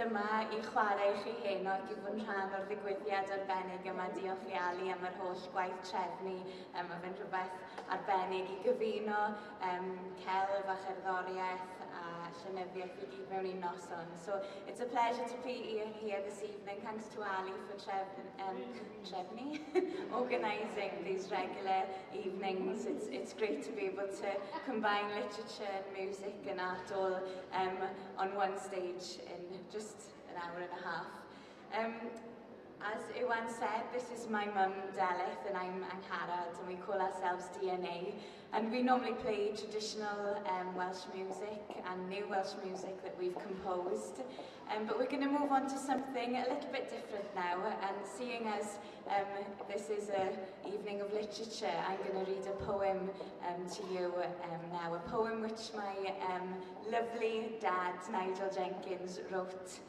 yma I chwarae chi heno ac I fod yn rhan o'r ddigwyddiad arbennig yma diolch I Ali am yr holl gwaith trefnu. Mae fe'n rhywbeth arbennig I gyfuno celf a cherddoriaeth a llenyddiaeth I gyd mewn un noson. So it's a pleasure to be here this evening. Thanks to Ali for organising these regular evenings. It's great to be able to combine literature and music and art all on one stage in just an hour and a half. As Iwan said, this is my mum, Delith, and I'm Angharad, and we call ourselves DNA. And we normally play traditional Welsh music and new Welsh music that we've composed. But we're going to move on to something a little bit different now. And seeing as this is an evening of literature, I'm going to read a poem to you now. A poem which my lovely dad, Nigel Jenkins, wrote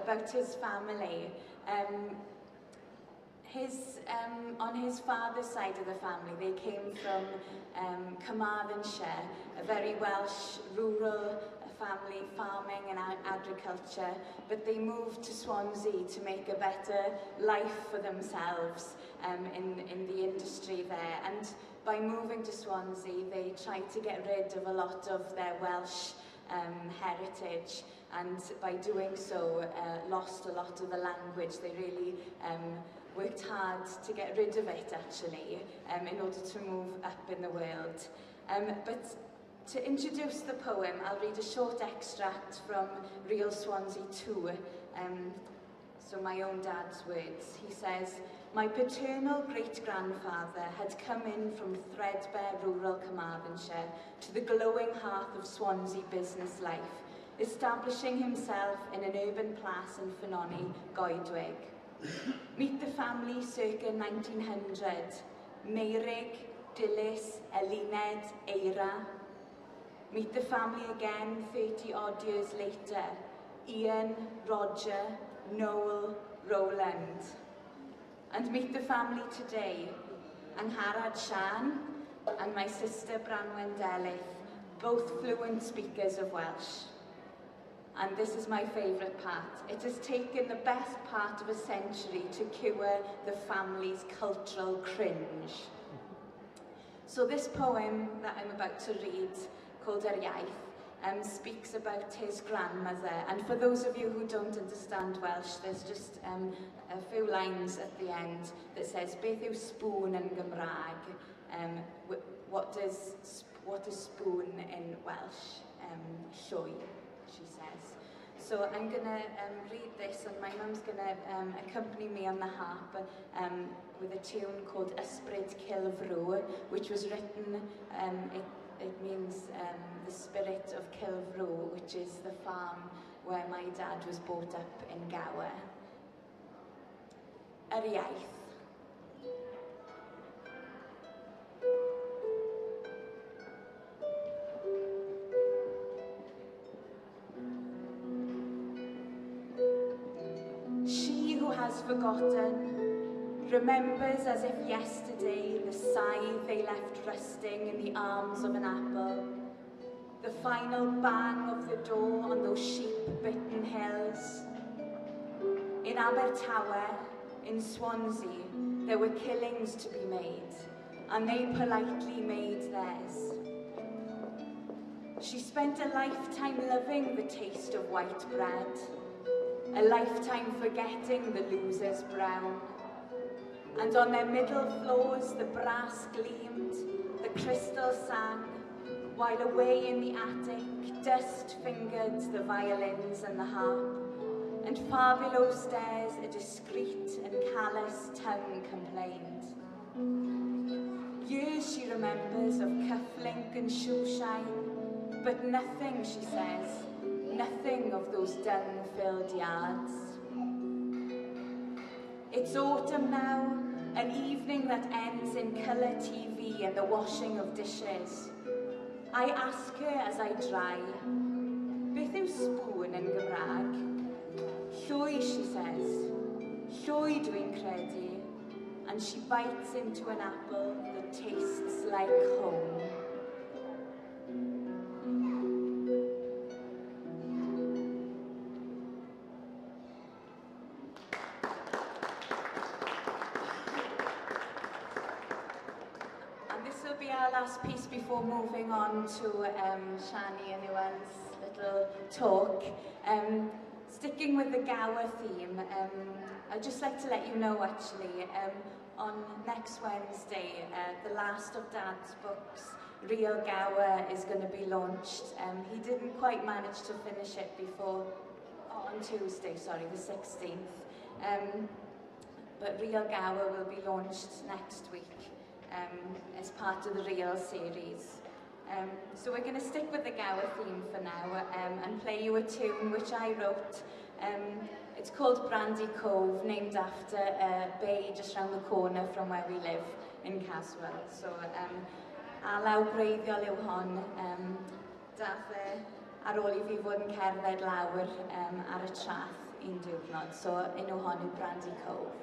about his family. On his father's side of the family, they came from Carmarthenshire, a very Welsh rural family, farming and agriculture, but they moved to Swansea to make a better life for themselves in the industry there. And by moving to Swansea, they tried to get rid of a lot of their Welsh heritage, and by doing so, lost a lot of the language. They really worked hard to get rid of it, actually, in order to move up in the world. But to introduce the poem, I'll read a short extract from Real Swansea 2, so my own dad's words. He says, "My paternal great-grandfather had come in from threadbare rural Carmarthenshire to the glowing hearth of Swansea business life, establishing himself in an urban place in Ffynoni, Goedwig. Meet the family circa 1900, Meirig, Dilys, Elined, Eira. Meet the family again 30-odd years later, Ian, Roger, Noel, Roland. And meet the family today, Angharad Sian and my sister Branwen Delith, both fluent speakers of Welsh. And this is my favourite part. It has taken the best part of a century to cure the family's cultural cringe." So this poem that I'm about to read, called Rhif, speaks about his grandmother. And for those of you who don't understand Welsh, there's just a few lines at the end that says, "Beth yw spoon yn Gymraeg?" What does spoon in Welsh? Llwy, she says. So I'm going to read this, and my mum's going to accompany me on the harp with a tune called Ysbryd Cylfrw, which was written, it means the spirit of Cylfrw, which is the farm where my dad was brought up in Gower. Yr iaith. She who has forgotten remembers as if yesterday the scythe they left rusting in the arms of an apple, the final bang of the door on those sheep-bitten hills. In Abertawe, in Swansea, there were killings to be made, and they politely made theirs. She spent a lifetime loving the taste of white bread, a lifetime forgetting the loser's brown. And on their middle floors the brass gleamed, the crystal sang, while away in the attic dust fingered the violins and the harp, and far below stairs a discreet and callous tongue complained. Years she remembers of cufflink and shoeshine, but nothing, she says, nothing of those dung-filled yards. It's autumn now, an evening that ends in colour TV and the washing of dishes. I ask her as I dry, beth yw spoon yn Gymraeg? Llwy, she says. Llwy dwi'n credu. And she bites into an apple that tastes like home. last piece before moving on to Shani and Iwan's little talk. Sticking with the Gower theme, I'd just like to let you know actually, on next Wednesday, the last of Dad's books, Real Gower, is going to be launched. He didn't quite manage to finish it before, on Tuesday, sorry, the 16th. But Real Gower will be launched next week as part of the Real series. So we're going to stick with the Gower theme for now and play you a tune which I wrote. It's called Brandy Cove, named after a bay just round the corner from where we live in Caswell. So a lawr-greiddiol yw hon, dath ar ôl I fi fod yn cerdded lawr ar y trath un diwrnod. So enw hon yw Brandy Cove.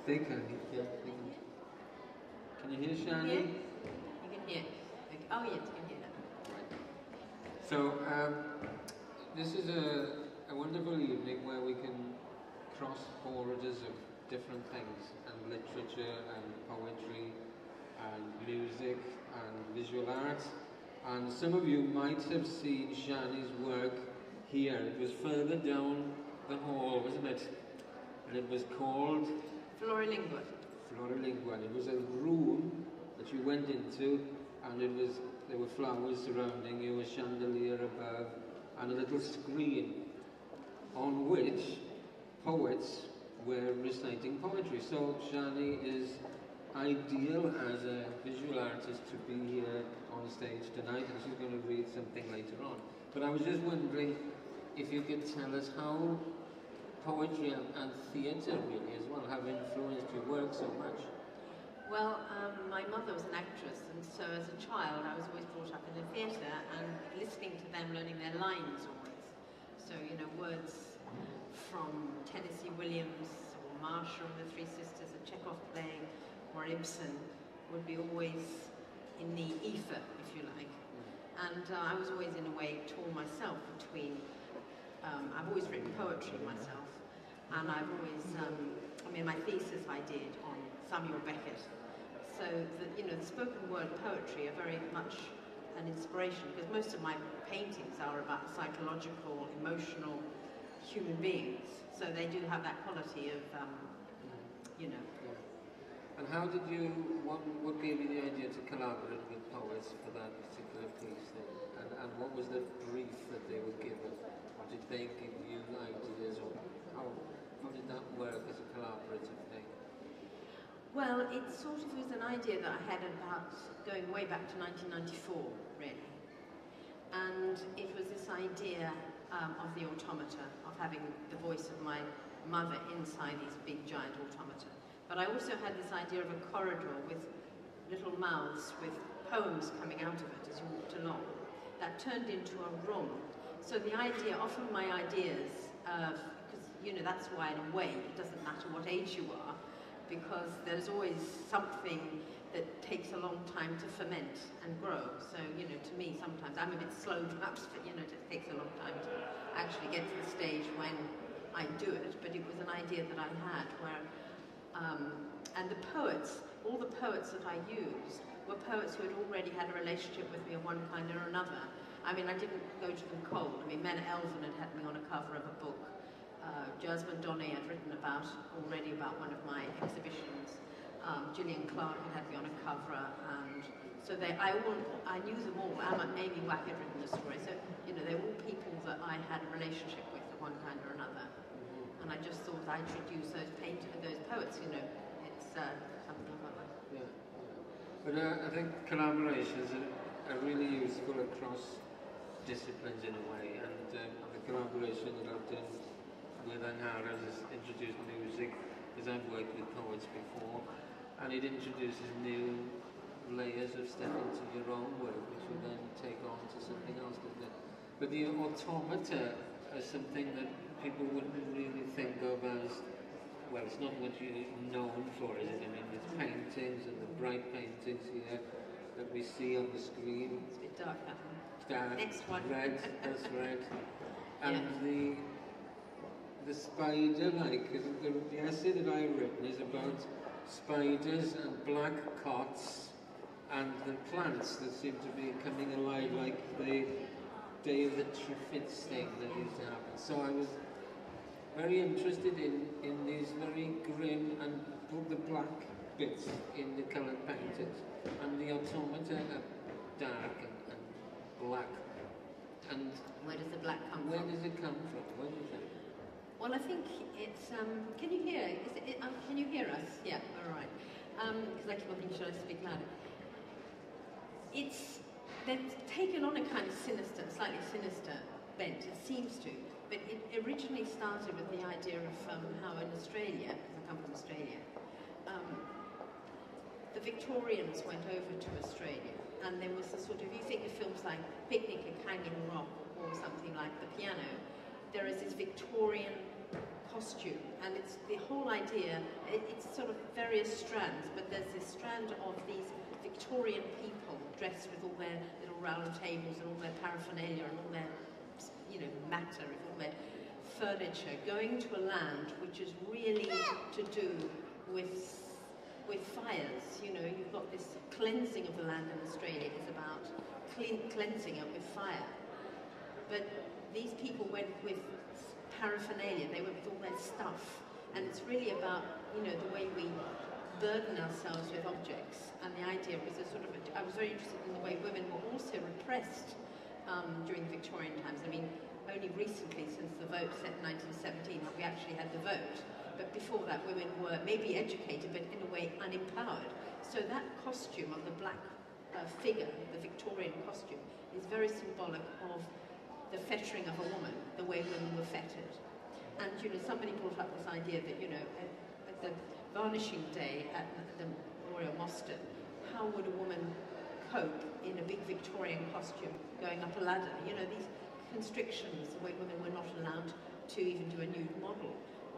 They can hear. Can you hear Shani? Yeah. You can hear. Okay. Oh yes, you can hear that. So this is a wonderful evening where we can cross borders of different things, and literature and poetry and music and visual art. And some of you might have seen Shani's work here. It was further down the hall, wasn't it? And it was called Florilingua. Florilingua. And it was a room that you went into, and there were flowers surrounding you, a chandelier above, and a little screen on which poets were reciting poetry. So Shani is ideal as a visual artist to be here on stage tonight, and she's going to read something later on. But I was just wondering if you could tell us how poetry and theatre really as well have influenced your work so much. Well, my mother was an actress, and so as a child I was always brought up in the theatre and listening to them, learning their lines always. So, you know, words from Tennessee Williams or Marsha and the Three Sisters, a Chekhov play, or Ibsen would be always in the ether, if you like. And I was always in a way torn myself between, I've always written poetry myself, and I've always, I mean, my thesis I did on Samuel Beckett. So, you know, the spoken word poetry are very much an inspiration, because most of my paintings are about psychological, emotional human beings. So they do have that quality of, you know. And how did you, what gave you the idea to collaborate with poets for that particular piece then? And what was the brief that they were given? Or did they give you ideas, or how did that work as a collaborative thing? Well, it sort of was an idea that I had about going way back to 1994, really. And it was this idea of the automata, of having the voice of my mother inside these big giant automata. But I also had this idea of a corridor with little mouths with poems coming out of it as you walked along. That turned into a room. So the idea, often my ideas, because, you know, that's why in a way it doesn't matter what age you are, because there's always something that takes a long time to ferment and grow. So, you know, to me sometimes, I'm a bit slow perhaps, but, you know, it takes a long time to actually get to the stage when I do it. But it was an idea that I had where, and the poets, all the poets that I used were poets who had already had a relationship with me of one kind or another. I mean, I didn't go to them cold. I mean, Mena Elfyn had me on a cover of a book. Jasmine Donny had written already about one of my exhibitions. Gillian Clark had me on a cover, and so I knew them all. Amy Wack had written the story. So, you know, they were all people that I had a relationship with of one kind or another. And I just thought I should use those poets, you know. It's something about that. Yeah. But I think collaborations are really useful across disciplines in a way, and the collaboration that I've done with Angara has introduced music, because I've worked with poets before, and it introduces new layers of stuff into your own work, which you then take on to something else, doesn't it? But the automata is something that people wouldn't really think of as, well, it's not what you're known for, is it? I mean, it's paintings and the bright paintings here that we see on the screen. It's a bit dark, that one. Dark, next one. red, that's right. And yeah. The spider-like, the essay that I've written is about spiders and black cots and the plants that seem to be coming alive, like the Day of the Triffids thing that used to happen. So I was very interested in these very grim and the black bits in the coloured paintings, and the automata are dark and black. And where does the black come from? Where does it come from? What do you think? Well, I think it's, can you hear? Can you hear us? Yeah, all right. Because I keep on thinking, should I speak louder? They've taken on a kind of sinister, slightly sinister bent, it seems to. But it originally started with the idea of how in Australia, because I come from Australia, the Victorians went over to Australia, and there was a sort of, you think of films like Picnic at Hanging Rock or something like The Piano, there is this Victorian costume, and it's the whole idea, it's sort of various strands, but there's this strand of these Victorian people dressed with all their little round tables and all their paraphernalia and all their, you know, matter, all their furniture, going to a land which is really to do with fires. You know, you've got this cleansing of the land in Australia is about cleansing it with fire. But these people went with paraphernalia, they went with all their stuff. And it's really about, you know, the way we burden ourselves with objects. And the idea was a sort of, I was very interested in the way women were also repressed during the Victorian times. I mean, only recently, since the vote set in 1917, we actually had the vote. But before that, women were maybe educated, but in a way unempowered. So that costume of the black figure, the Victorian costume, is very symbolic of the fettering of a woman, the way women were fettered. And, you know, somebody brought up this idea that, you know, at the varnishing day at the Memorial Moston, how would a woman cope in a big Victorian costume going up a ladder? You know, these constrictions, the way women were not allowed to even do a nude model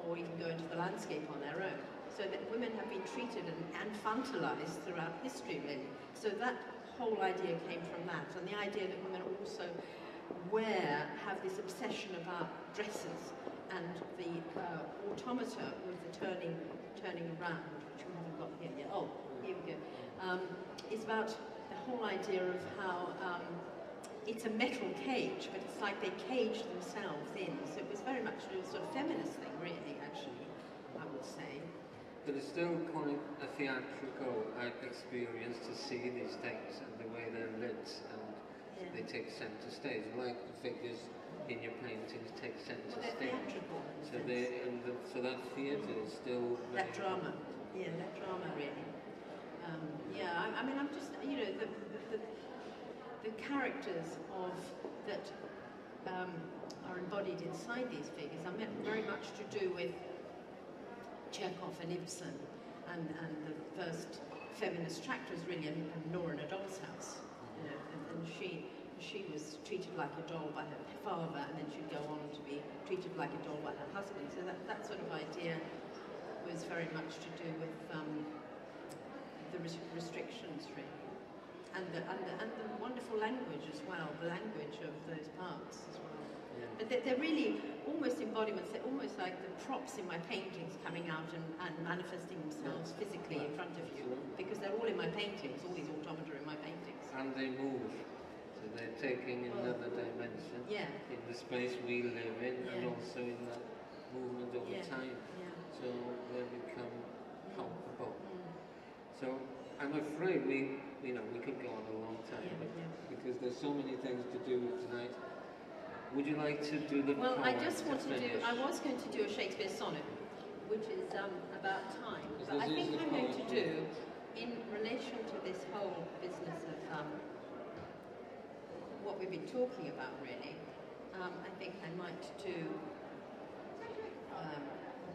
or even go into the landscape on their own. So that women have been treated and infantilized throughout history, really. So that whole idea came from that. And the idea that women also have this obsession about dresses, and the automata with the turning around, which we haven't got here yet. Oh, here we go. Is about the whole idea of how it's a metal cage, but it's like they cage themselves in. So it was very much a sort of feminist thing, really, actually, I would say. But it's still quite a theatrical experience to see these things and the way they're lit, and they take centre stage, like the figures in your paintings take centre stage. Theatrical. So that theatre is still that drama, that drama really. I mean, I'm just, you know, the characters of that are embodied inside these figures are very much to do with Chekhov and Ibsen, and the first feminist tractors really, and Nora in a Doll's House, you know, and she was treated like a doll by her father, and then she'd go on to be treated like a doll by her husband. So that sort of idea was very much to do with the restrictions, really, and the wonderful language as well, the language of those parts as well. Yeah. But they're really almost embodiments. They're almost like the props in my paintings coming out and manifesting themselves physically in front of you, because they're all in my paintings. All these automata are in my paintings. And they move. So they're taking another dimension in the space we live in, and also in that movement over time. Yeah. So they become palpable. So I'm afraid we could go on a long time, because there's so many things to do tonight. Would you like to do the poem? I just want to do, I was going to do a Shakespeare sonnet, which is about time. But I think I'm going to do, in relation to this whole business of what we've been talking about, really, I think I might do, I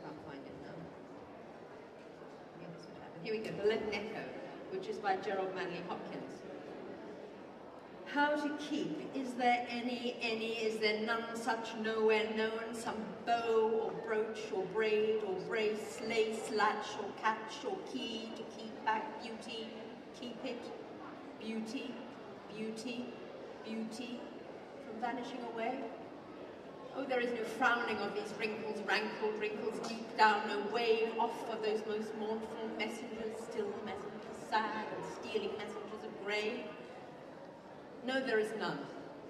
can't find it now. Here we go, The Leaden Echo, which is by Gerald Manley Hopkins. How to keep, is there any, is there none such nowhere known, some bow or brooch or braid or brace, lace, latch or catch or key to keep back beauty, keep it, beauty, beauty, beauty, from vanishing away? Oh, there is no frowning of these wrinkles, rankled wrinkles deep down, no wave off of those most mournful messengers, still messengers, sad and stealing messengers of grey. No, there is none.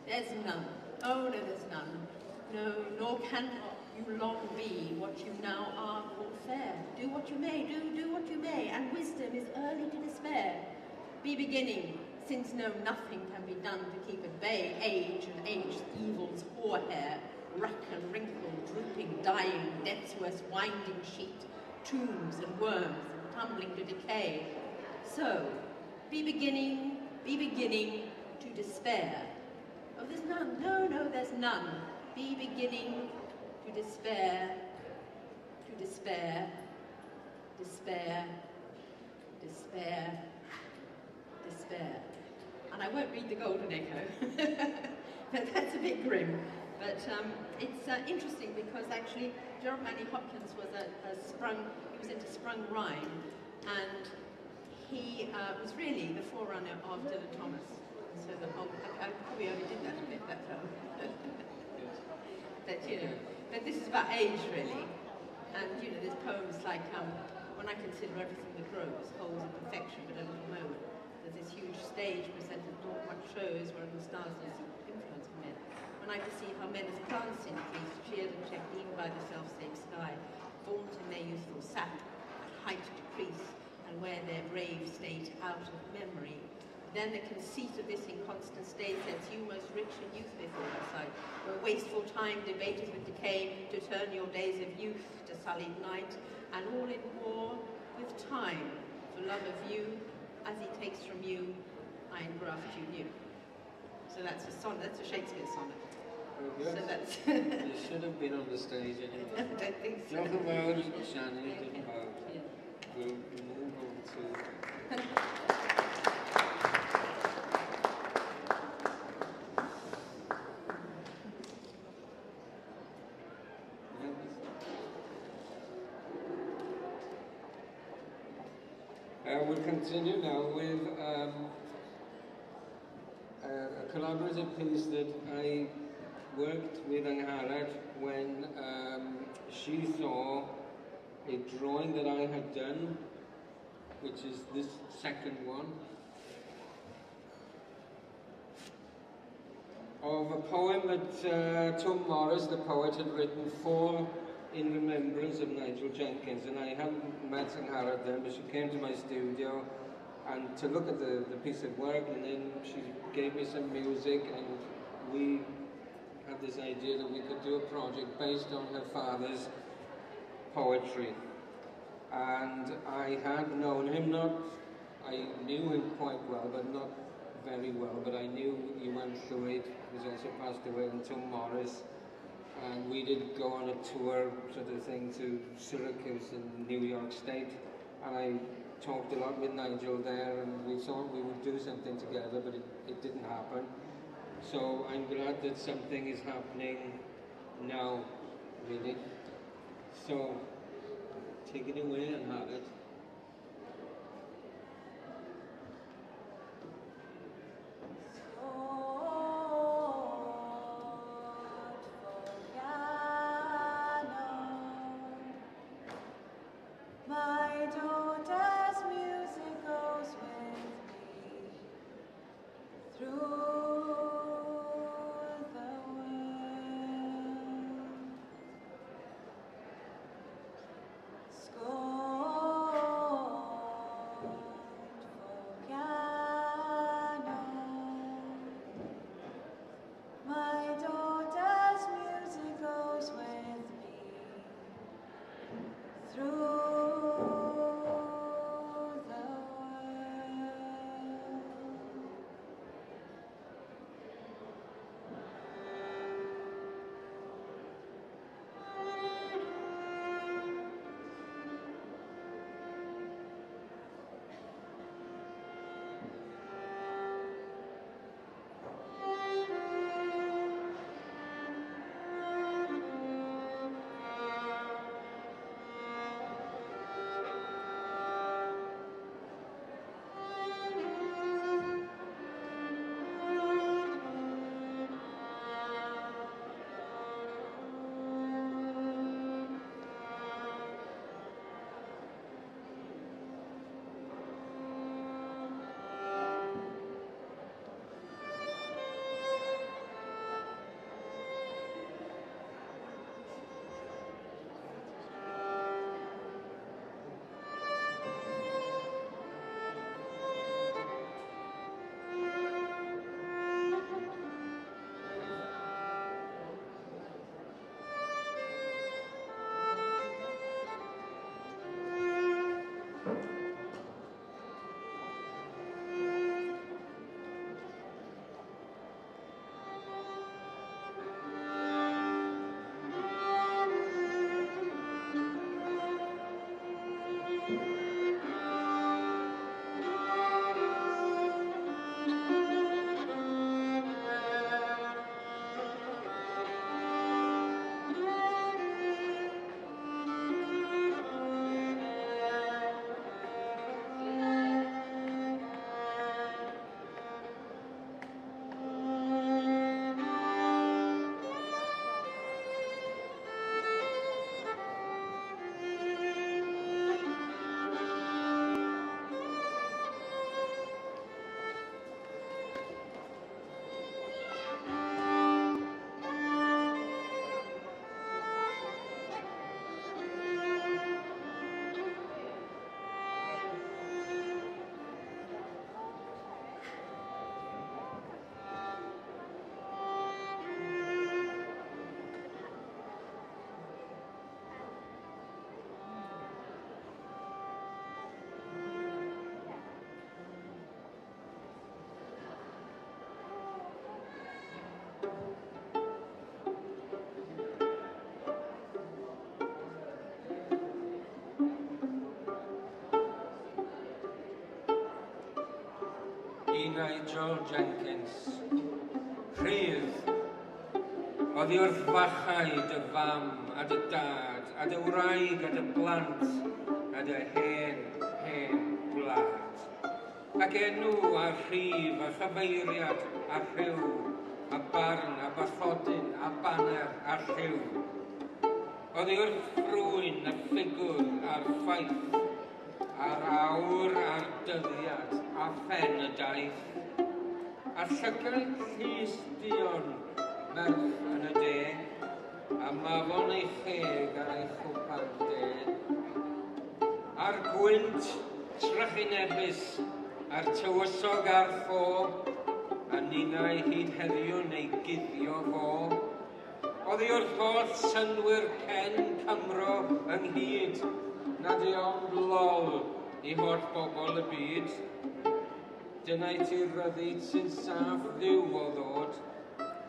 There's none. Oh, no, there's none. No, nor can you long be what you now are called fair. Do what you may, do what you may, and wisdom is early to despair. Be beginning, since no nothing can be done to keep at bay age and age's evils, hoar-hair, rack and wrinkle, drooping, dying, death's worst winding sheet, tombs and worms and tumbling to decay. So, be beginning to despair. Oh, there's none. No, no, there's none. Be beginning to despair, to despair, despair, despair, despair. And I won't read the Golden Echo, but that's a bit grim. But it's interesting because actually Gerald Manley Hopkins was he was into sprung rhyme, and he was really the forerunner of Dylan Thomas. So I probably overdid that a bit, but but this is about age really, and there's poems like when I consider everything that grows, holds in perfection but a little moment. There's this huge stage presented not much shows where the stars is the influence of men. When I perceive how men as plants increase, cheered and checked even by the self-same sky, vaunt in their youthful sap, at height decrease, and wear their brave state out of memory. Then the conceit of this inconstant state sets you most rich in youth before my sight, where wasteful time debateth with decay to turn your days of youth to sullied night, and all in war with time, for love of you, as he takes from you, I engraft you new. So that's a sonnet, that's a Shakespeare sonnet. Very good. So that's... You should have been on the stage anyway. I don't think so. Talk about Shannon, didn't about. Yeah. We'll move on to... We'll continue now with a collaborative piece that I worked with Angharad when she saw a drawing that I had done, which is this second one, of a poem that Tom Morris, the poet, had written for in remembrance of Nigel Jenkins. And I hadn't met Angharad then, but she came to my studio and to look at the piece of work, and then she gave me some music, and we had this idea that we could do a project based on her father's poetry. And I had known him, I knew him quite well, but not very well, but I knew he went through it. He was also passed away, and Tom Morris. And we did go on a tour sort of thing to Syracuse in New York State, and I talked a lot with Nigel there, and we thought we would do something together, but it didn't happen. So I'm glad that something is happening now, really. So take it away and have it. My daughter's music goes with me through the world. Score Nigel Jenkins. Rhif, oedd hi wrth fachaid y fam, a dy dad, a dy wraig, a dy blant, a dy hen gwlad. Ac enw a rhif, a chyfeiriad, a rhyw, a barn, a bathodyn, a banner, a rhyw. Oedd hi wrth rwyn y ffigwr a'r ffaith, a'r awr a'r dyddiad, a phen y daith. A llygaid llys dion merch yn y de, a mafon ei cheg ar ei chwpan de. A'r gwynt trychinebus, a'r tywysog a'r ffo, a ninnau hyd heddiw neu guddio fo. Oedd hi wrth holl synwyr pen Cymro ynghyd, nad i ond lol i holl bobl y byd. Dyna i ti'r ryddid sy'n saff ddiw o ddod,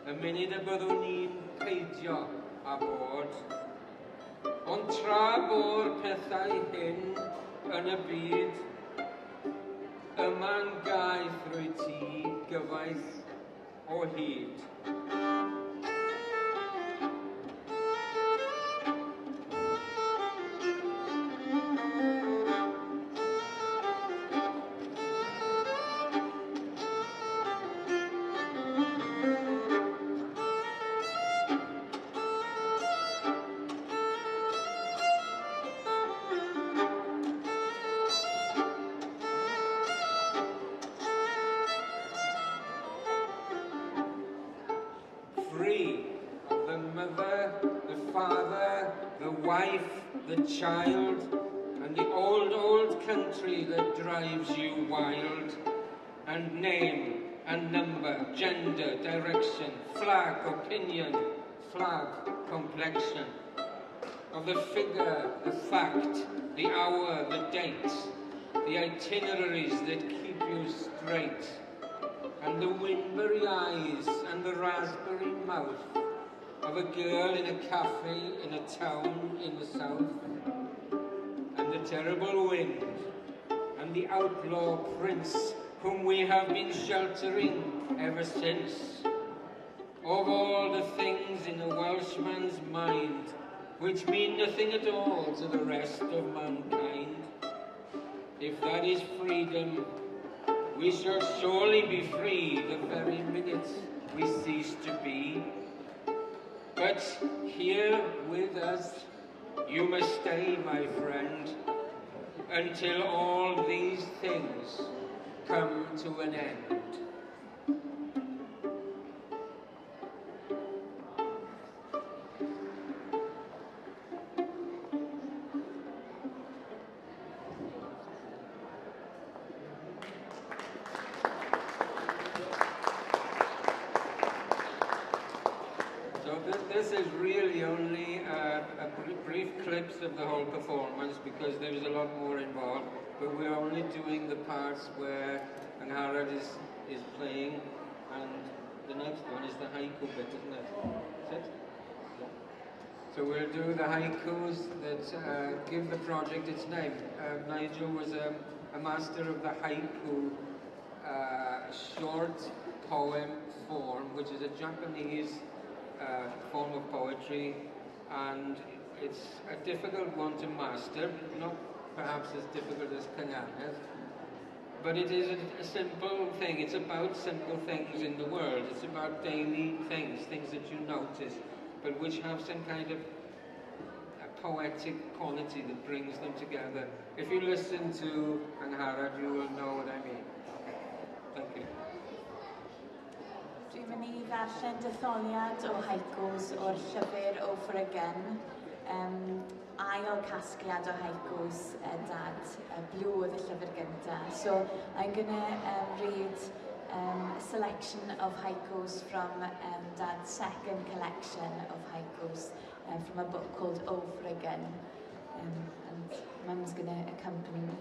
y munud y byddwn ni'n peidio a bod. Ond tra bo'r pethau hyn yn y byd, yma'n gaeth rwy ti gyfaith o hyd. Free of the mother, the father, the wife, the child, and the old country that drives you wild. And name and number, gender, direction, flag, opinion, flag, complexion. Of the figure, the fact, the hour, the date, the itineraries that keep you straight. And the windberry eyes and the raspberry mouth of a girl in a cafe in a town in the south. And the terrible wind and the outlaw prince whom we have been sheltering ever since. Of all the things in a Welshman's mind which mean nothing at all to the rest of mankind. If that is freedom, we shall surely be free the very minute we cease to be. But here with us, you must stay, my friend, until all these things come to an end. This is really only a brief clips of the whole performance because there is a lot more involved, but we're only doing the parts where Angharad is playing, and the next one is the haiku bit, isn't it? Is it? Yeah. So we'll do the haikus that give the project its name. Nigel was a master of the haiku short poem form, which is a Japanese form of poetry, and it's a difficult one to master, not perhaps as difficult as Kanganas, but it is a simple thing. It's about simple things in the world. It's about daily things that you notice, but which have some kind of poetic quality that brings them together. If you listen to Angharad, you will know what I mean. Thank you. Dwi'n mynd i ddarllen detholiad o haikus o'r llyfr O For Again, ail casgliad o haikus Dad, Blue oedd y llyfr gyntaf. So I'm going to read a selection of haikus from Dad's second collection of haikus from a book called O For Again, and Mum's going to accompany me.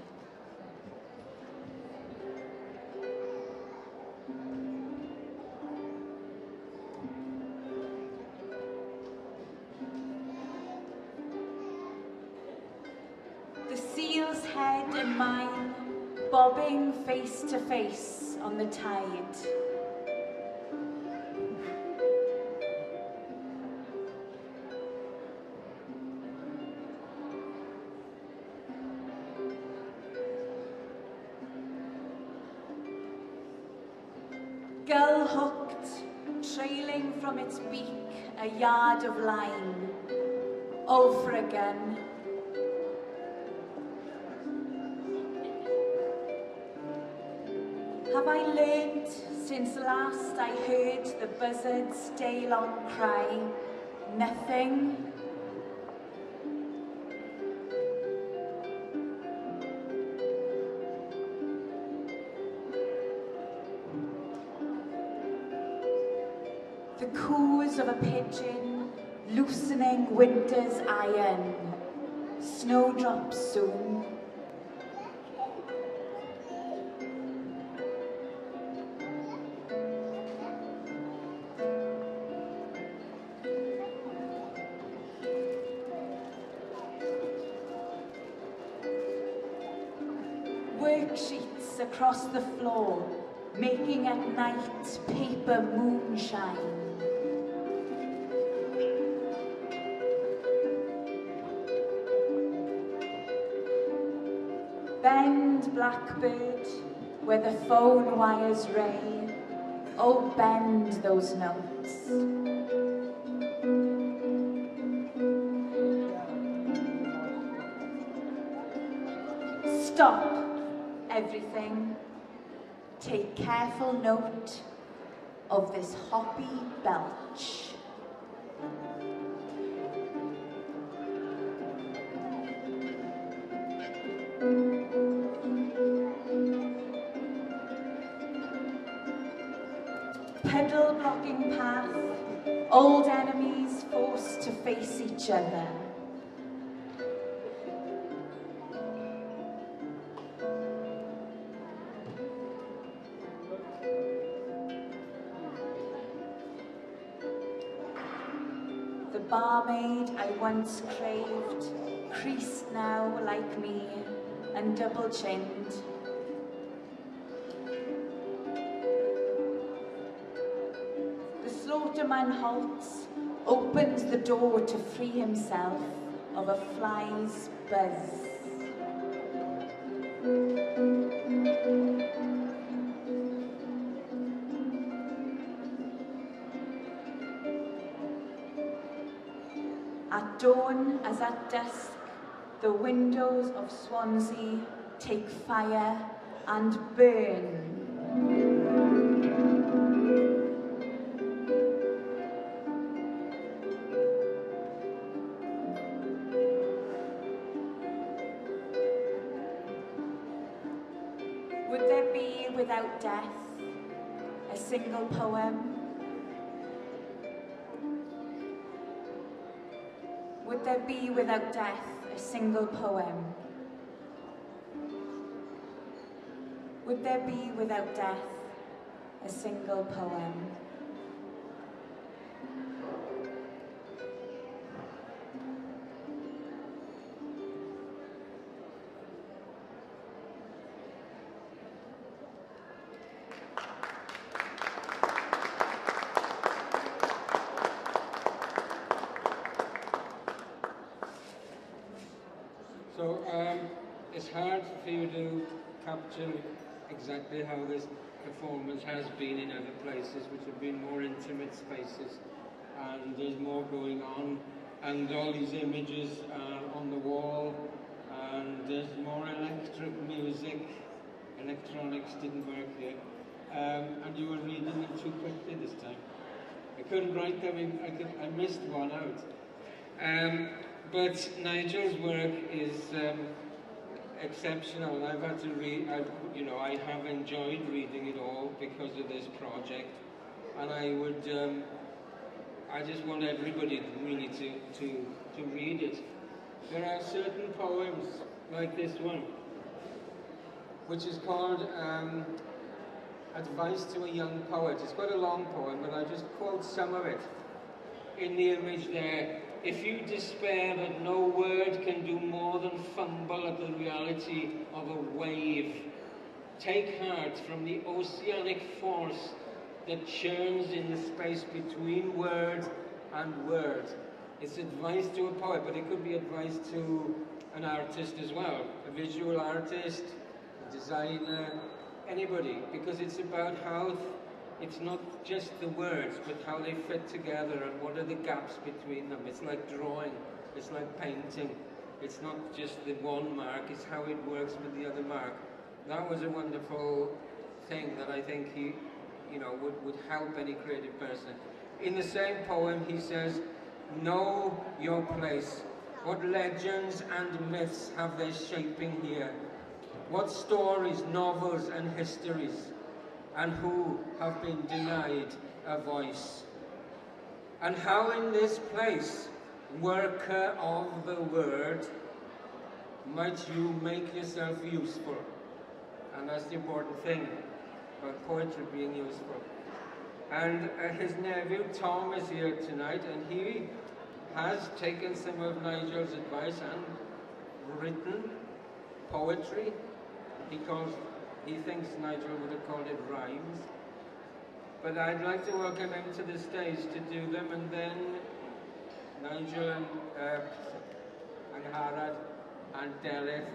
The seal's head and mine, bobbing face to face on the tide. Gull hooked, trailing from its beak a yard of line, all for a gun. Have I learnt since last I heard the buzzard's day-long cry? Nothing. The coos of a pigeon loosening winter's iron. Snowdrops soon. Worksheets across the floor, making at night paper moonshine. Bend, blackbird, where the phone wires ray. Oh, bend those notes. Stop everything. Take careful note of this hoppy belch. Puddle blocking path, old enemies forced to face each other. The barmaid I once craved, creased now like me and double-chinned. Slaughterman halts, opens the door to free himself of a fly's buzz. At dawn as at dusk, the windows of Swansea take fire and burn. Would there be without death a single poem? Would there be without death a single poem? Would there be without death a single poem? So it's hard for you to capture exactly how this performance has been in other places, which have been more intimate spaces, and there's more going on, and all these images are on the wall, and there's more electric music. Electronics didn't work here, and you were reading them too quickly this time. I couldn't write them in, I missed one out. But Nigel's work is exceptional. I've had to read, I have enjoyed reading it all because of this project, and I just want everybody really to read it. There are certain poems like this one, which is called Advice to a Young Poet. It's quite a long poem, but I just quote some of it. In the image there, if you despair that no word can do more than fumble at the reality of a wave, take heart from the oceanic force that churns in the space between word and word. It's advice to a poet, but it could be advice to an artist as well, a visual artist, a designer, anybody, because it's about how it's not just the words, but how they fit together and what are the gaps between them. It's like drawing, it's like painting. It's not just the one mark, it's how it works with the other mark. That was a wonderful thing that I think he, would help any creative person. In the same poem, he says, "Know your place. What legends and myths have they shaping here? What stories, novels, and histories, and who have been denied a voice? And how in this place, worker of the word, might you make yourself useful?" And that's the important thing about poetry being useful. And his nephew Tom is here tonight, and he has taken some of Nigel's advice and written poetry. He thinks Nigel would have called it rhymes. But I'd like to welcome him to the stage to do them, and then Nigel and Harad and Derek,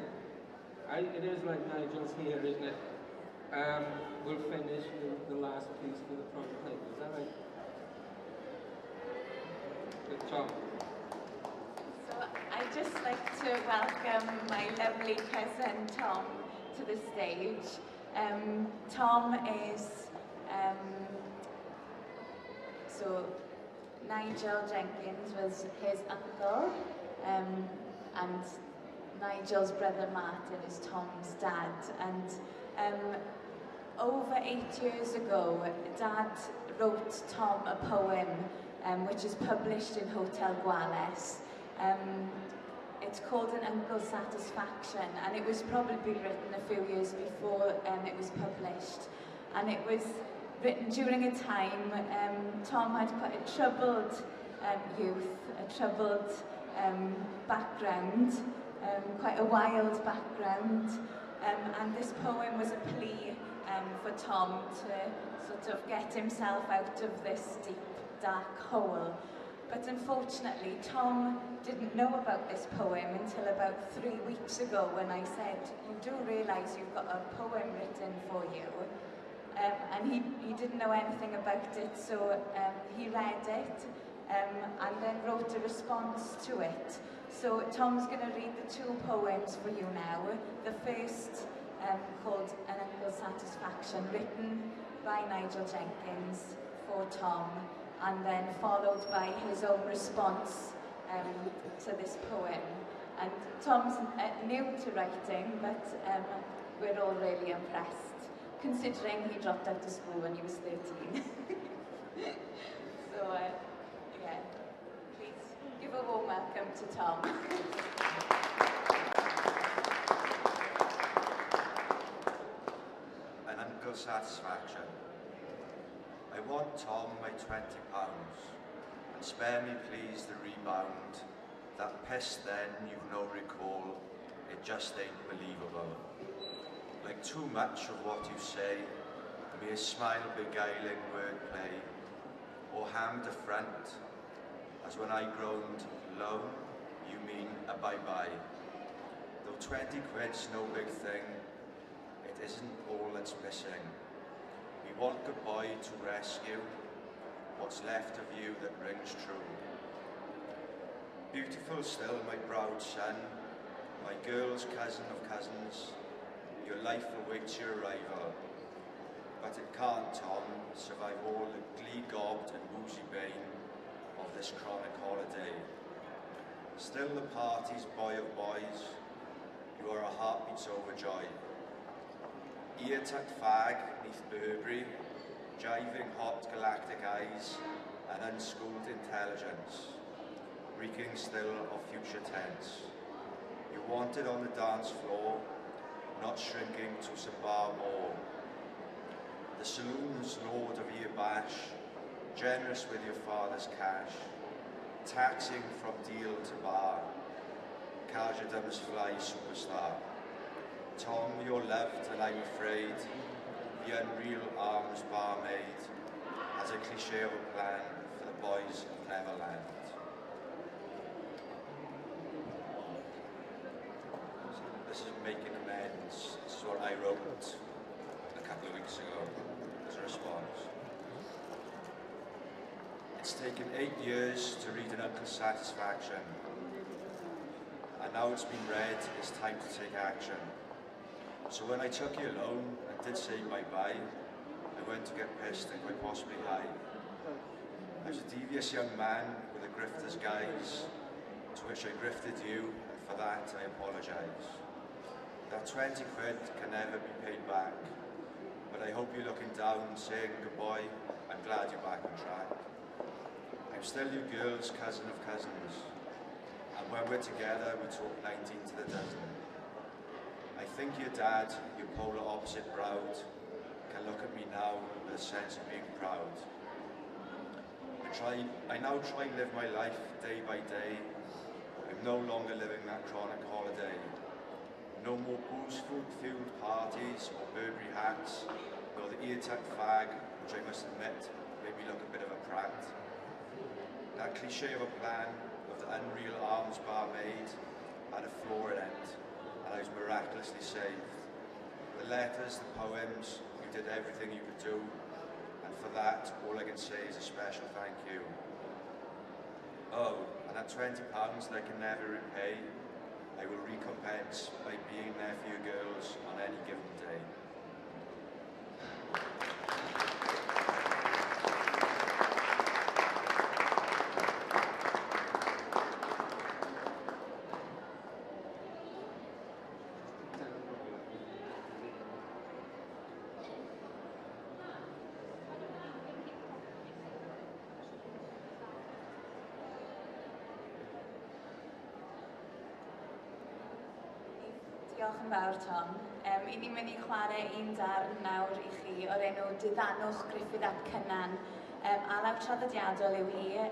it is like Nigel's here, isn't it? We'll finish the last piece for the front paper. Is that right? Good, Tom. So I'd just like to welcome my lovely cousin Tom to the stage. Tom is, so Nigel Jenkins was his uncle, and Nigel's brother Martin is Tom's dad. And over 8 years ago, Dad wrote Tom a poem which is published in Hotel Gwales. It's called An Uncle's Satisfaction, and it was probably written a few years before it was published. And it was written during a time Tom had quite a troubled youth, a troubled background, quite a wild background. And this poem was a plea for Tom to sort of get himself out of this deep, dark hole. But unfortunately, Tom didn't know about this poem until about 3 weeks ago when I said, "You do realise you've got a poem written for you?" And he didn't know anything about it, so he read it and then wrote a response to it. So Tom's going to read the 2 poems for you now. The first, called An Uncle's Satisfaction, written by Nigel Jenkins for Tom, and then followed by his own response to this poem. And Tom's new to writing, but we're all really impressed, considering he dropped out of school when he was 13. So, yeah, please give a warm welcome to Tom. An Uncle's Satisfaction. I want, Tom, my £20, and spare me please the rebound. That piss then, you've no recall, it just ain't believable. Like too much of what you say, mere smile beguiling wordplay, or ham to front, as when I groaned, lo, you mean a bye-bye. Though 20 quid's no big thing, it isn't all that's missing. We want goodbye to rescue what's left of you that rings true. Beautiful still, my proud son, my girl's cousin of cousins, your life awaits your arrival. But it can't, Tom, survive all the glee-gobbed and woozy bane of this chronic holiday. Still the party's boy of boys, you are a heartbeat's overjoy. Ear-tucked fag neath Burberry, jiving hot galactic eyes and unschooled intelligence, reeking still of future tense. You wanted on the dance floor, not shrinking to some bar more. The saloon's lord of your bash, generous with your father's cash, taxing from deal to bar, Cajadum's fly superstar. Tom, you're loved and I'm afraid, the unreal arms barmaid has a cliché of a plan for the boys of Neverland. This is making amends. This is what I wrote a couple of weeks ago as a response. It's taken 8 years to read an Uncle's Satisfaction, and now it's been read, it's time to take action. So when I took you alone and did say bye-bye, I went to get pissed and quite possibly high. I was a devious young man with a grifter's guise, to which I grifted you, and for that I apologise. That 20 quid can never be paid back, but I hope you're looking down saying goodbye. I'm glad you're back on track. I'm still your girl's cousin of cousins, and when we're together we talk 19 to the dozen. I think your dad, your polar opposite Browd, can look at me now with a sense of being proud. I now try and live my life day by day. I'm no longer living that chronic holiday. No more booze-fueled parties or Burberry hats, nor the ear-tucked fag, which I must admit made me look a bit of a prat. That cliché of a plan of the unreal arms barmaid had a flaw in it, and I was miraculously saved. The letters, the poems, you did everything you could do, and for that, all I can say is a special thank you. Oh, and that £20 that I can never repay, I will recompense by being there for you girls on any given day. Diolch yn fawr, Tom. I ni'n mynd i chwarae un darn nawr i chi o'r enw Diddanwch Gruffydd ap Cynan. Alaw traddodiadol yw hi,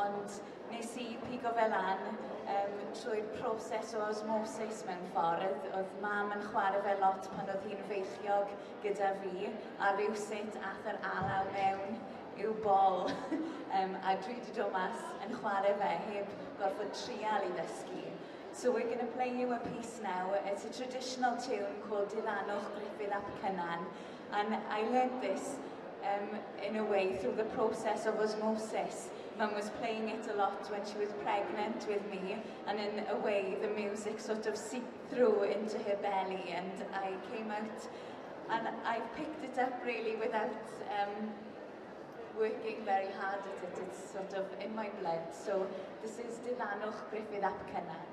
ond nes i pigo fe lan trwy'r proses o osmosis mewn ffordd. Oedd mam yn chwarae fe lot pan oedd hi'n feichiog gyda fi, a rywsut ath yr alaw mewn i'w bol. A dwi wedi dod mas yn chwarae fe heb gorfod trial i ddysgu. So we're going to play you a piece now. It's a traditional tune called Diddanwch Gruffydd ap Cynan, and I learned this in a way through the process of osmosis. Mum was playing it a lot when she was pregnant with me, and in a way the music sort of seeped through into her belly, and I came out and I picked it up really without working very hard at it. It's sort of in my blood. So this is Diddanwch Gruffydd ap Cynan.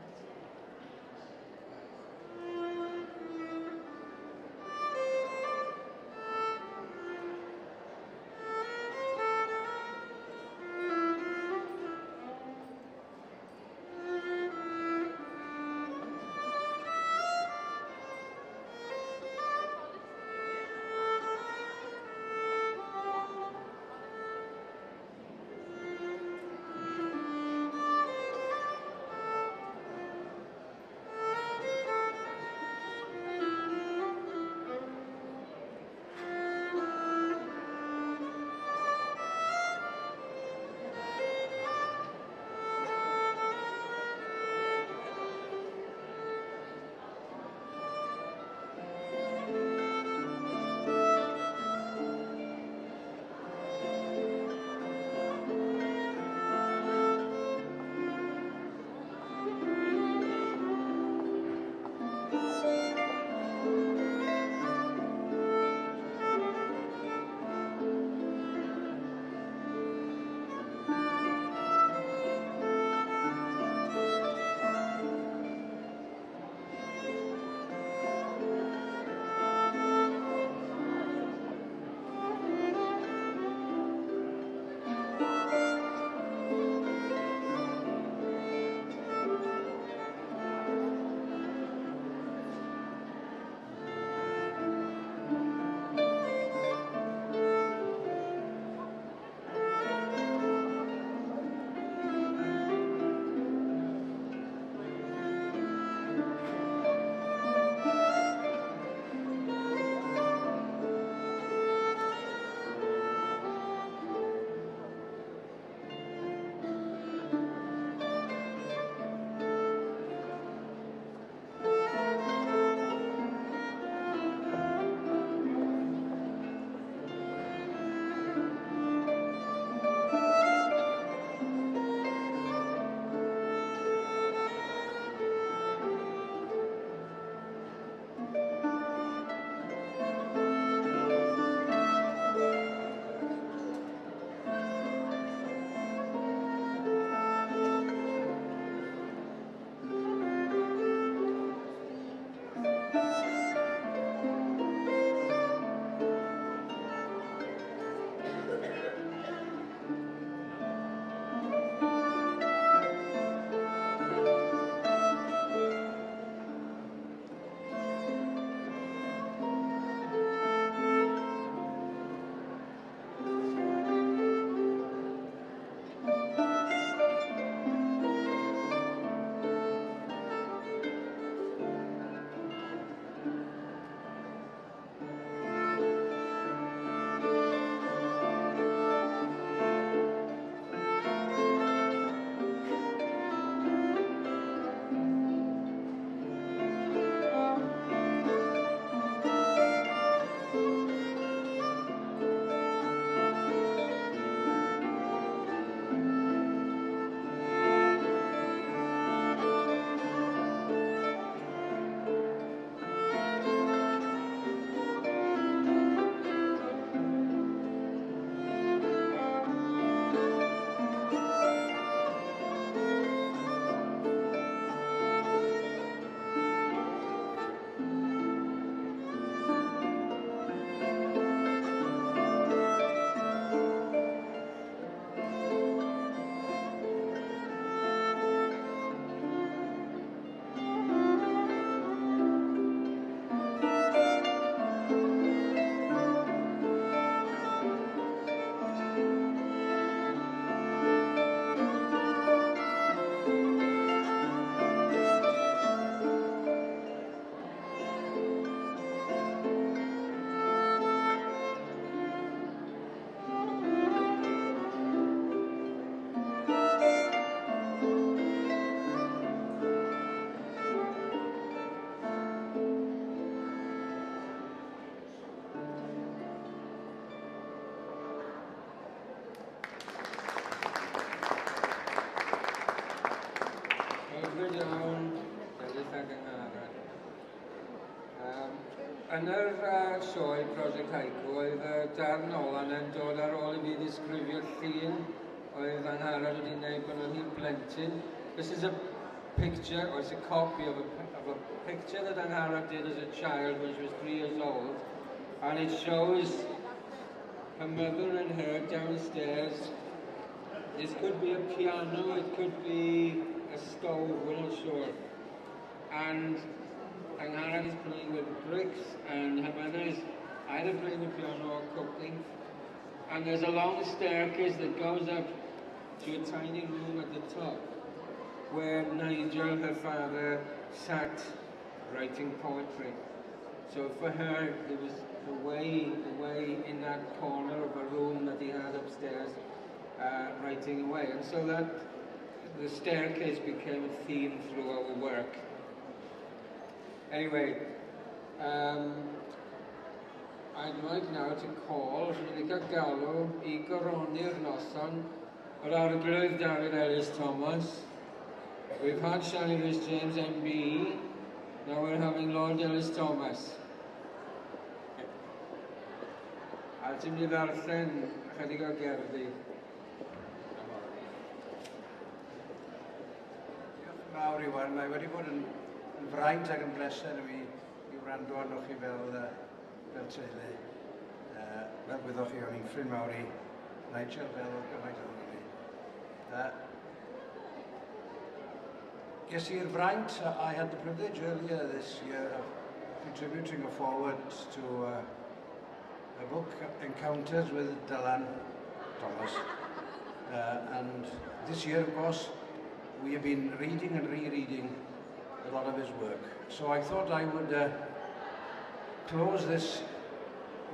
Yn yr sioe Project Haiku, oedd darn Olan yn dod ar ôl I fi ddisgrifio'r llun oedd Angharad wedi gwneud pan oedd hi'n blentyn. This is a picture, or it's a copy of a picture that Angharad did as a child when she was 3 years old. And it shows her mother and her downstairs. This could be a piano, it could be a stove, we're not sure. And Angharad is playing with bricks, and her mother is either playing the piano or cooking. And there's a long staircase that goes up to a tiny room at the top, where Nigel, her father, sat writing poetry. So for her, it was away in that corner of a room that he had upstairs, writing away. And so that the staircase became a theme through our work. Anyway, I'd like now to call Rhif galw I goroni'r noson yr arglwydd David Ellis Thomas. We've had Shani Rhys James MBE, now we're having Lord Ellis Thomas. A ti'n mynd I ddarllen chydig o gerddi. Diolch yn fawr Iwan, mae wedi bod yn fraint ac yn bleser I wrando arnoch chi fel teulu. Fel gwyddoch chi, o'n i'n ffrind mawr I Nigel fel gymaint o'n i. Ges i'r fraint, I had the privilege earlier this year of contributing a forward to a book, Encounters with Dylan Thomas. And this year, of course, we have been reading and rereading a lot of his work. So I thought I would close this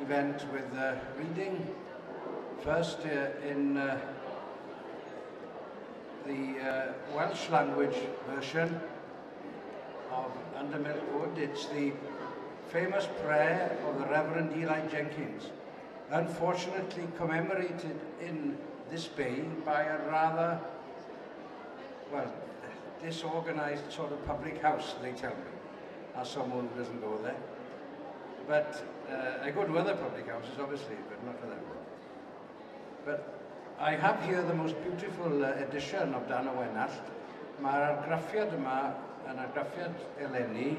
event with reading first in the Welsh language version of Under Milk Wood. It's the famous prayer of the Reverend Eli Jenkins, unfortunately commemorated in this bay by a rather, well, disorganized sort of public house, they tell me, as someone who doesn't go there. But I go to other public houses, obviously, but not for them. But I have here the most beautiful edition of Dan Owenallt. Mae'r argraffiad yma yn argraffiad eleni,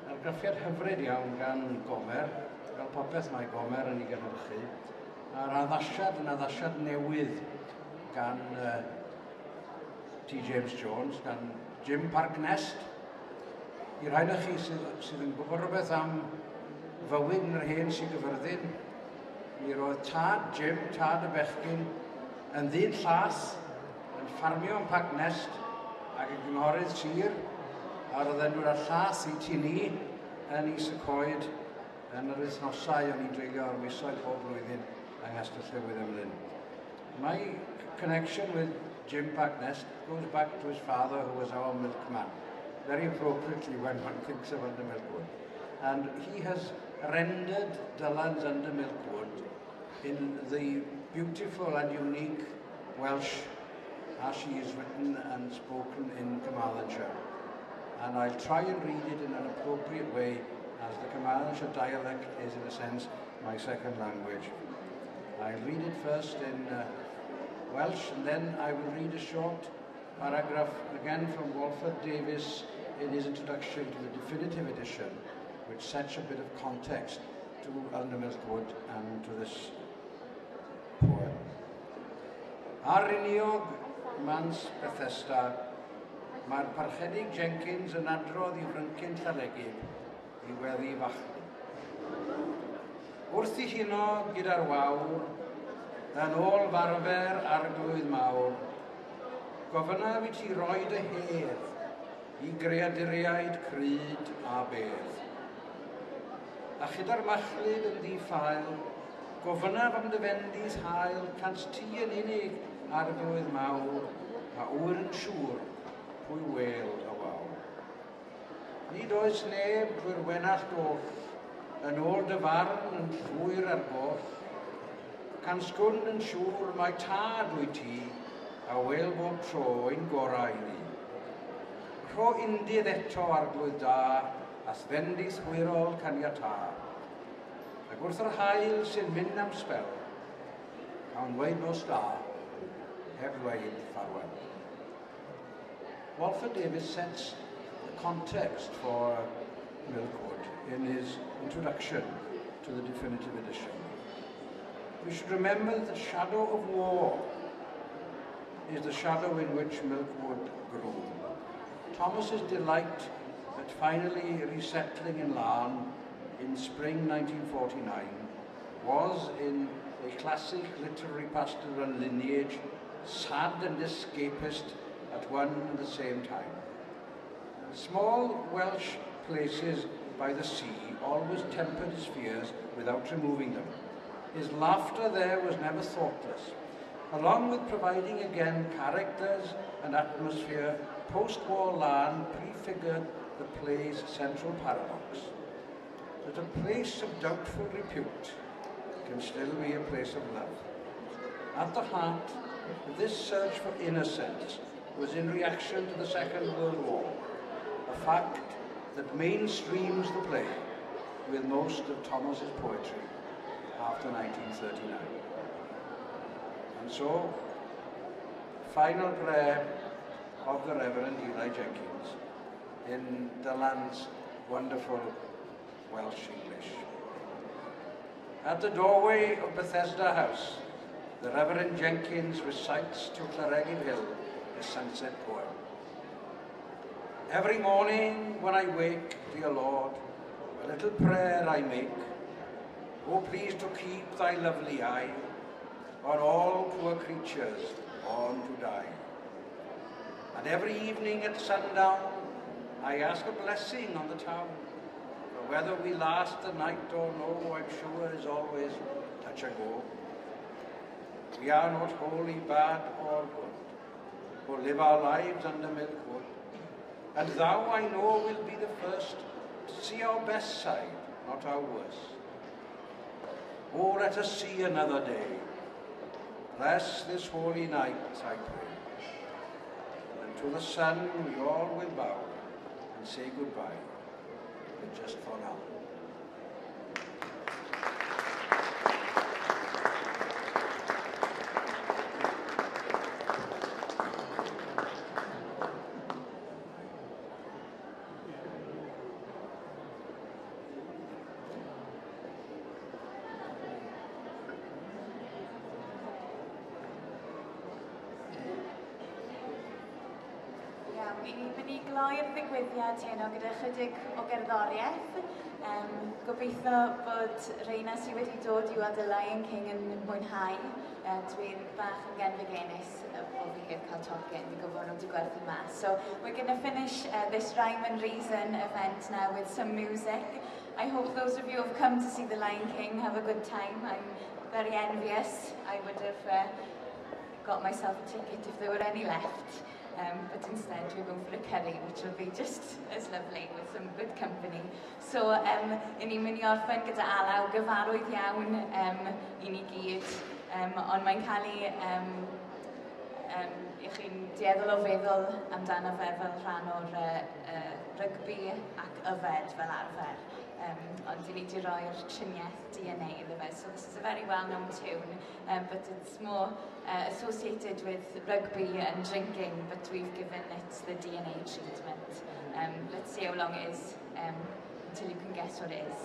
argraffiad hyfryd iawn gan Gomer, fel popeth mae Gomer yn ei gynhyrchu. A'r addasiad yn addasiad newydd gan T. James Jones, gan Jim Parknest. I rhaid chi sydd yn gwybod rhywbeth am fywyd yn yr hen sy'n gyfyrddin, mi roedd tad Jim, tad y bechgyn, yn ddyn llas, yn ffarmio yn Parknest ac yn gynghorydd sir, a roedd enw'r ar llas I tini yn Is y Coed yn yr wythnosau o'n i'n dreulio ar misoedd pob blwyddyn yng Nghastell Newydd ymlyn. My connection with Jim Parknest goes back to his father, who was our milkman, very appropriately when one thinks of Under Milk Wood. And he has rendered Dylan's Under Milk Wood in the beautiful and unique Welsh as she is written and spoken in Carmarthenshire. And I'll try and read it in an appropriate way, as the Carmarthenshire dialect is, in a sense, my second language. I'll read it first in Welsh, and then I will read a short paragraph, again from Walford Davies, in his introduction to the definitive edition, which sets a bit of context to Under Milk Wood and to this poem. Ar uniog Mans Bethesda, mae'r parchedig Jenkins yn adrodd I fryncyn Llaregib I weddi fachlu. Wrth I huno gyda'r wawr, yn ôl farfer arglwydd mawr, gofynaf I ti roed y hedd I greaduriaid cryd a bedd. A chyda'r machlyd yn ddiffael, gofynaf am dy fendis hael, cans ti yn unig arglwydd mawr, a wyr yn siŵr pwy wel y wawr. Nid oes neb drwy'r wenallt oll, yn ôl dy farn yn llwyr ar goll, can sgwn yn siŵr mae tad wyt ti, a wel bob tro ein gorau ni. Rho undydd eto arglwydd da, as fendis hwyrol caniata, Ac wrth yr hael sy'n mynd am sbel, cawn dweud no star, heb dweud farwel. Walford Davies sets the context for Milkwood in his introduction to the definitive edition. We should remember that the shadow of war is the shadow in which Milkwood grew. Thomas's delight at finally resettling in Larne in spring 1949 was, in a classic literary pastoral lineage, sad and escapist at one and the same time. Small Welsh places by the sea always tempered his fears without removing them. His laughter there was never thoughtless. Along with providing again characters and atmosphere, post-war Larne prefigured the play's central paradox, that a place of doubtful repute can still be a place of love. At the heart of this search for innocence was in reaction to the Second World War, a fact that mainstreams the play with most of Thomas's poetry after 1939. And so, final prayer of the Reverend Eli Jenkins in the land's wonderful Welsh English. At the doorway of Bethesda House, the Reverend Jenkins recites to Claregid Hill a sunset poem. Every morning when I wake, dear Lord, a little prayer I make. Oh, please to keep thy lovely eye on all poor creatures born to die. And every evening at sundown, I ask a blessing on the town. For whether we last the night or no, I'm sure is always touch and go. We are not wholly bad or good, who live our lives under Milkwood. And thou, I know, will be the first to see our best side, not our worst. Oh, let us see another day. Bless this holy night, I pray. And to the sun we all will bow and say goodbye, but just for now. Ni'n mynd i gloi'r ddigwyddiad heno gyda chydig o gerddoriaeth. Gobeithio bod reina sydd wedi dod i'w adael Lion King yn mwynhau. Dwi'n bach yn genfigenus o fi heb cael tocyn, dwi'n gwybod nhw wedi gwerthu mas. So we're going to finish this Rhyme and Reason event now with some music. I hope those of you who have come to see the Lion King have a good time. I'm very envious. I would have got myself a ticket if there were any left. But instead we're going for a curry, which will be just as lovely with some good company. So, i ni'n mynd i orffen gyda alaw gyfarwydd iawn i ni gyd, ond mae'n cael ei i chi'n dueddol o feddwl amdano fe fel rhan o'r rygbi ac yfed fel arfer. Ond i ni wedi roi'r triniaeth DNA iddo fe. So this is a very well-known tune, but it's more associated with rugby and drinking, but we've given it the DNA treatment. Let's see how long it is until you can guess what it is.